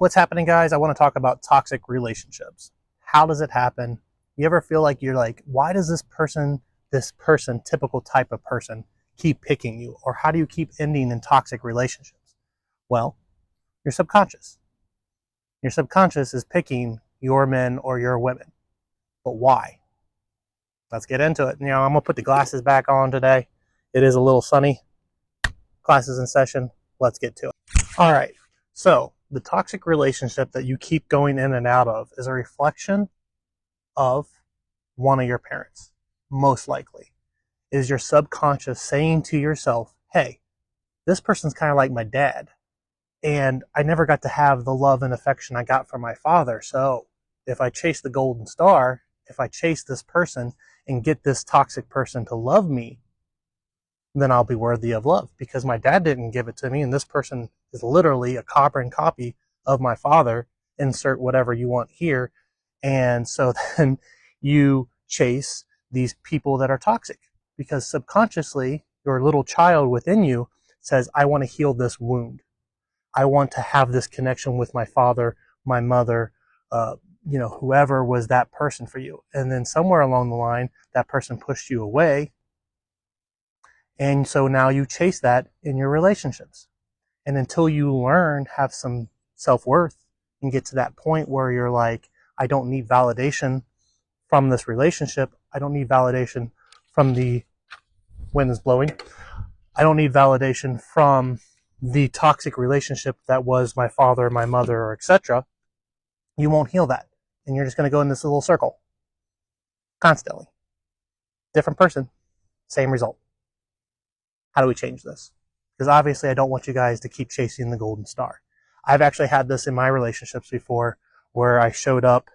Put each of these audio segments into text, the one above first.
what's happening, guys? I want to talk about toxic relationships. How does it happen? You ever feel like you're like, why does this person, typical type of person, keep picking you? Or how do you keep ending in toxic relationships? Well, your subconscious. Your subconscious is picking your men or your women. But why? Let's get into it. I'm going to put the glasses back on today. It is a little sunny. Classes in session. Let's get to it. All right. So the toxic relationship that you keep going in and out of is a reflection of one of your parents. Most likely is your subconscious saying to yourself, hey, this person's kind of like my dad, and I never got to have the love and affection I got from my father. So if I chase the golden star, if I chase this person and get this toxic person to love me, then I'll be worthy of love because my dad didn't give it to me, and this person is literally a carbon copy of my father. Insert whatever you want here. And so then you chase these people that are toxic because subconsciously your little child within you says, I want to heal this wound. I want to have this connection with my father, my mother, whoever was that person for you. And then somewhere along the line, that person pushed you away. And so now you chase that in your relationships. And until you learn, have some self-worth and get to that point where you're like, I don't need validation from this relationship. I don't need validation from the wind is blowing. I don't need validation from the toxic relationship that was my father, my mother, or etc. You won't heal that. And you're just going to go in this little circle constantly. Different person, same result. How do we change this? Because obviously I don't want you guys to keep chasing the golden star. I've actually had this in my relationships before where I showed up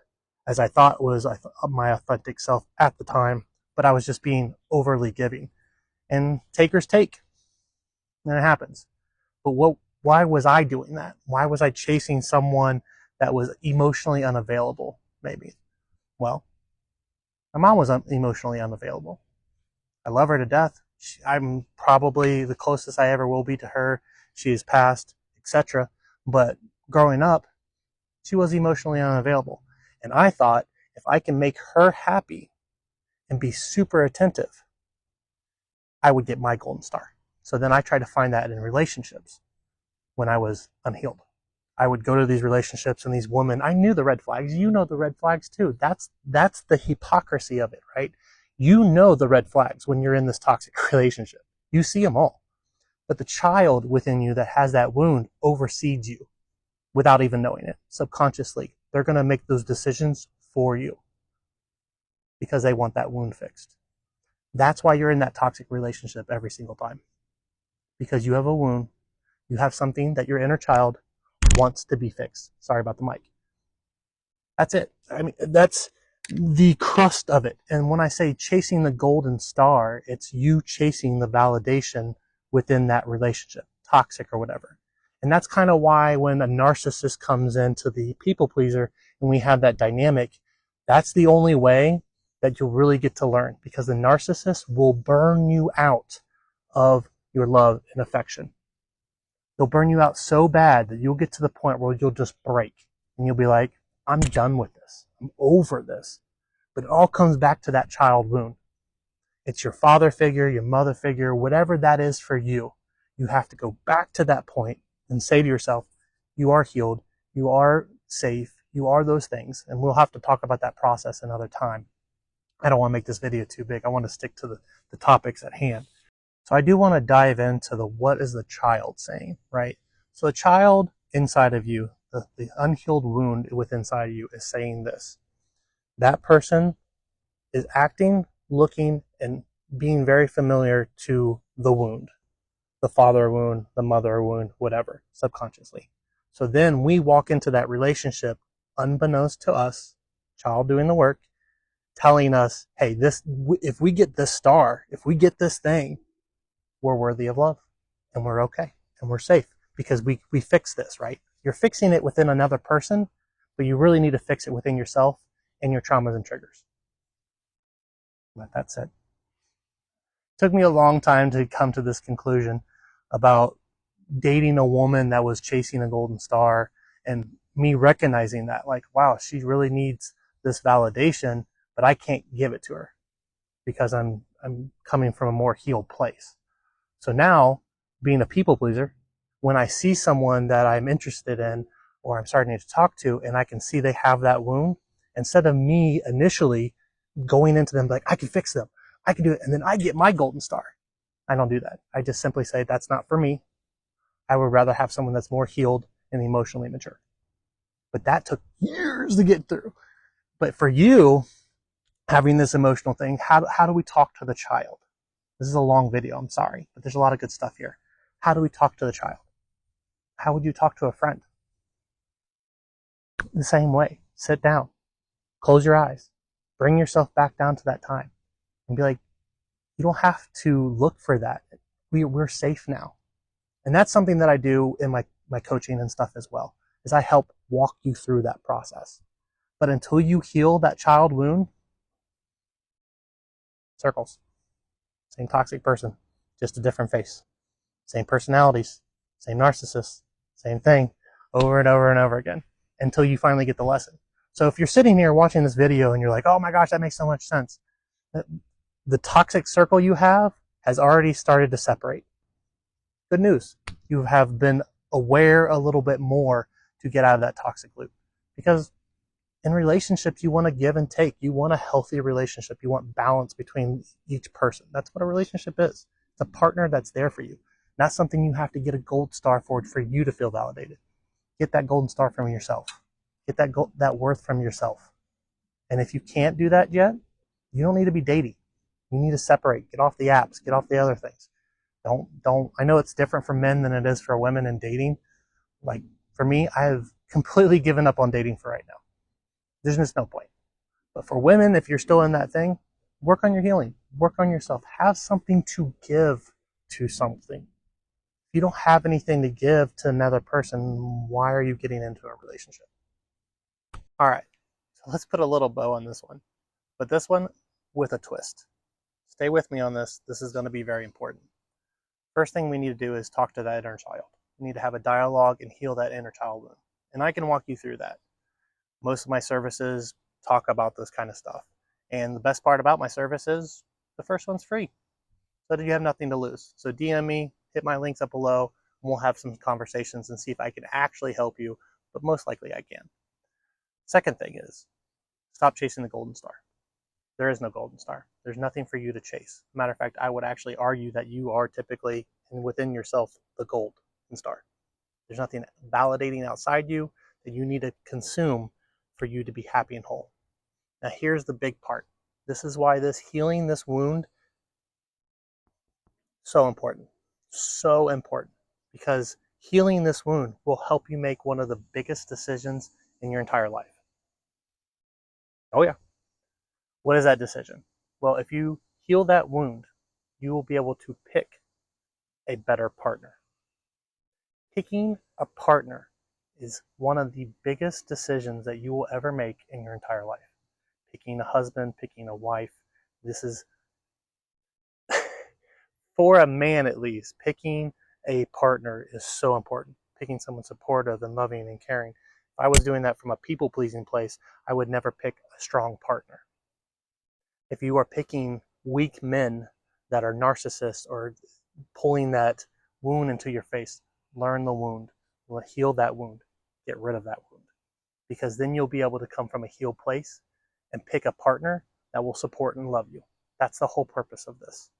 as I thought was my authentic self at the time, but I was just being overly giving. And takers take. And it happens. But why was I doing that? Why was I chasing someone that was emotionally unavailable, maybe? Well, my mom was emotionally unavailable. I love her to death. I'm probably the closest I ever will be to her. She has passed, etc. But growing up, she was emotionally unavailable. And I thought if I can make her happy and be super attentive, I would get my golden star. So then I tried to find that in relationships when I was unhealed. I would go to these relationships and these women, I knew the red flags. You know the red flags too. That's the hypocrisy of it, right? You know the red flags when you're in this toxic relationship. You see them all. But the child within you that has that wound oversees you without even knowing it. Subconsciously, they're going to make those decisions for you because they want that wound fixed. That's why you're in that toxic relationship every single time. Because you have a wound. You have something that your inner child wants to be fixed. Sorry about the mic. That's it. I mean, that's the crust of it. And when I say chasing the golden star, it's you chasing the validation within that relationship, toxic or whatever. And that's kind of why when a narcissist comes into the people pleaser and we have that dynamic, that's the only way that you'll really get to learn, because the narcissist will burn you out of your love and affection. They'll burn you out so bad that you'll get to the point where you'll just break and you'll be like, I'm done with this. I'm over this. But it all comes back to that child wound. It's your father figure, your mother figure, whatever that is for you. You have to go back to that point and say to yourself, you are healed, you are safe, you are those things. And we'll have to talk about that process another time. I don't want to make this video too big. I want to stick to the topics at hand. So I do want to dive into what is the child saying, right? So the child inside of you, the unhealed wound within inside of you is saying this. That person is acting, looking, and being very familiar to the wound, the father wound, the mother wound, whatever, subconsciously. So then we walk into that relationship unbeknownst to us, child doing the work, telling us, hey, if we get this star, if we get this thing, we're worthy of love and we're okay and we're safe because we fix this, right? You're fixing it within another person, but you really need to fix it within yourself and your traumas and triggers. But that's it. It took me a long time to come to this conclusion about dating a woman that was chasing a golden star and me recognizing that, like, wow, she really needs this validation, but I can't give it to her because I'm coming from a more healed place. So now, being a people pleaser, when I see someone that I'm interested in or I'm starting to talk to and I can see they have that wound, instead of me initially going into them like, I can fix them, I can do it, and then I get my golden star, I don't do that. I just simply say, that's not for me. I would rather have someone that's more healed and emotionally mature. But that took years to get through. But for you, having this emotional thing, how do we talk to the child? This is a long video, I'm sorry, but there's a lot of good stuff here. How do we talk to the child? How would you talk to a friend? The same way. Sit down, close your eyes, bring yourself back down to that time and be like, you don't have to look for that. We're safe now. And that's something that I do in my coaching and stuff as well, is I help walk you through that process. But until you heal that child wound, circles. Same toxic person, just a different face. Same personalities, same narcissists, same thing, over and over and over again, until you finally get the lesson. So if you're sitting here watching this video and you're like, oh my gosh, that makes so much sense. The toxic circle you have has already started to separate. Good news. You have been aware a little bit more to get out of that toxic loop. Because in relationships, you want to give and take. You want a healthy relationship. You want balance between each person. That's what a relationship is. It's a partner that's there for you. Not something you have to get a gold star for you to feel validated. Get that golden star from yourself. Get that worth from yourself. And if you can't do that yet, you don't need to be dating. You need to separate. Get off the apps. Get off the other things. I know it's different for men than it is for women in dating. Like, for me, I have completely given up on dating for right now. There's just no point. But for women, if you're still in that thing, work on your healing. Work on yourself. Have something to give to something. If you don't have anything to give to another person, why are you getting into a relationship? All right, so let's put a little bow on this one. But this one with a twist. Stay with me on this. This is going to be very important. First thing we need to do is talk to that inner child. We need to have a dialogue and heal that inner child wound. And I can walk you through that. Most of my services talk about this kind of stuff. And the best part about my service is the first one's free. So you have nothing to lose. So DM me, hit my links up below, and we'll have some conversations and see if I can actually help you, but most likely I can. Second thing is, stop chasing the golden star. There is no golden star. There's nothing for you to chase. Matter of fact, I would actually argue that you are typically, and within yourself, the golden star. There's nothing validating outside you that you need to consume for you to be happy and whole. Now here's the big part. This is why healing this wound, so important. So important. Because healing this wound will help you make one of the biggest decisions in your entire life. Oh yeah. What is that decision? Well, if you heal that wound, you will be able to pick a better partner. Picking a partner is one of the biggest decisions that you will ever make in your entire life. Picking a husband, picking a wife. This is, for a man at least, picking a partner is so important. Picking someone supportive and loving and caring. If I was doing that from a people-pleasing place, I would never pick a strong partner. If you are picking weak men that are narcissists or pulling that wound into your face, learn the wound, heal that wound, get rid of that wound. Because then you'll be able to come from a healed place and pick a partner that will support and love you. That's the whole purpose of this.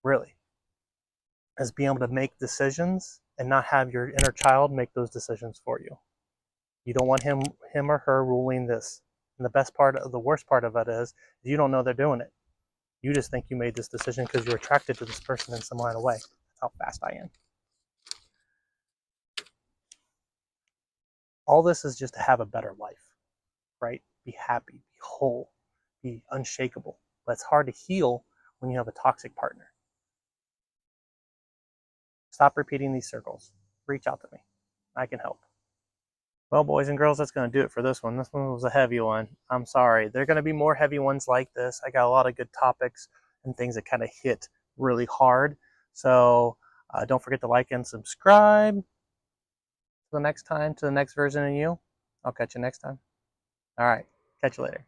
Really. Is being able to make decisions and not have your inner child make those decisions for you. You don't want him or her ruling this. And the worst part of it is you don't know they're doing it. You just think you made this decision because you're attracted to this person in some line of way. That's how fast I am. All this is just to have a better life, right? Be happy, be whole, be unshakable. But it's hard to heal when you have a toxic partner. Stop repeating these circles. Reach out to me. I can help. Well, boys and girls, that's going to do it for this one. This one was a heavy one. I'm sorry. There are going to be more heavy ones like this. I got a lot of good topics and things that kind of hit really hard. So don't forget to like and subscribe. the next time, to the next version of you. I'll catch you next time. All right. Catch you later.